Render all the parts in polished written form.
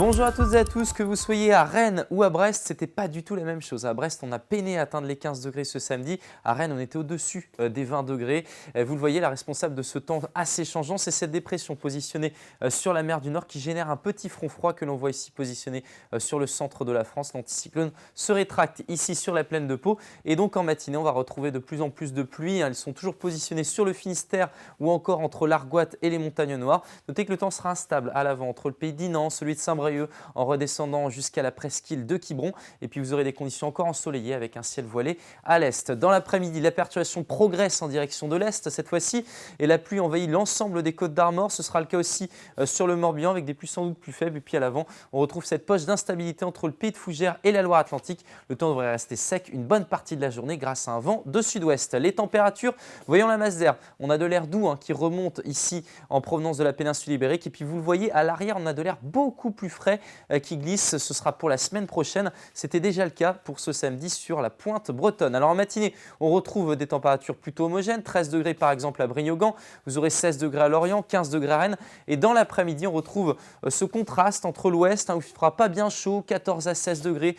Bonjour à toutes et à tous, que vous soyez à Rennes ou à Brest, c'était pas du tout la même chose. À Brest, on a peiné à atteindre les 15 degrés ce samedi. À Rennes, on était au-dessus des 20 degrés. Vous le voyez, la responsable de ce temps assez changeant, c'est cette dépression positionnée sur la mer du Nord qui génère un petit front froid que l'on voit ici positionné sur le centre de la France. L'anticyclone se rétracte ici sur la plaine de Pau et donc en matinée, on va retrouver de plus en plus de pluie. Elles sont toujours positionnées sur le Finistère ou encore entre l'Argoate et les montagnes noires. Notez que le temps sera instable à l'avant entre le pays d'Inan, celui de Saint-Brieuc, en redescendant jusqu'à la presqu'île de Quiberon. Et puis vous aurez des conditions encore ensoleillées avec un ciel voilé à l'est. Dans l'après-midi, la perturbation progresse en direction de l'est cette fois-ci et la pluie envahit l'ensemble des côtes d'Armor. Ce sera le cas aussi sur le Morbihan avec des pluies sans doute plus faibles. Et puis à l'avant, on retrouve cette poche d'instabilité entre le pays de Fougères et la Loire-Atlantique. Le temps devrait rester sec une bonne partie de la journée grâce à un vent de sud-ouest. Les températures, voyons la masse d'air. On a de l'air doux qui remonte ici en provenance de la péninsule ibérique. Et puis vous le voyez, à l'arrière, on a de l'air beaucoup plus frais qui glisse. Ce sera pour la semaine prochaine. C'était déjà le cas pour ce samedi sur la pointe bretonne. Alors en matinée, on retrouve des températures plutôt homogènes. 13 degrés par exemple à Brignogan. Vous aurez 16 degrés à Lorient, 15 degrés à Rennes. Et dans l'après-midi, on retrouve ce contraste entre l'ouest où il ne fera pas bien chaud, 14 à 16 degrés.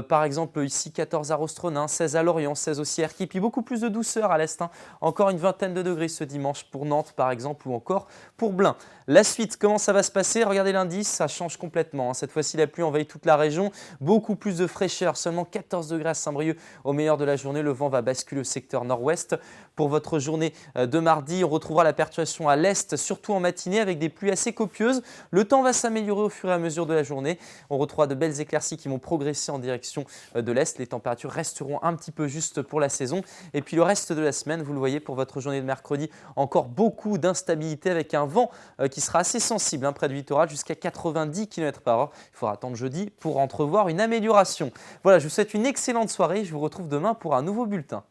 Par exemple ici 14 à Rostronin, 16 à Lorient, 16 aussi à Erquy. Puis beaucoup plus de douceur à l'est. Encore une vingtaine de degrés ce dimanche pour Nantes par exemple ou encore pour Blain. La suite, comment ça va se passer? Regardez l'indice, ça change complètement. Cette fois-ci, la pluie envahit toute la région. Beaucoup plus de fraîcheur, seulement 14 degrés à Saint-Brieuc au meilleur de la journée. Le vent va basculer au secteur nord-ouest. Pour votre journée de mardi, on retrouvera la perturbation à l'est, surtout en matinée, avec des pluies assez copieuses. Le temps va s'améliorer au fur et à mesure de la journée. On retrouvera de belles éclaircies qui vont progresser en direction de l'est. Les températures resteront un petit peu justes pour la saison. Et puis le reste de la semaine, vous le voyez, pour votre journée de mercredi, encore beaucoup d'instabilité avec un vent qui sera assez sensible près du littoral jusqu'à 90 km/h. Il faudra attendre jeudi pour entrevoir une amélioration. Voilà, je vous souhaite une excellente soirée. Je vous retrouve demain pour un nouveau bulletin.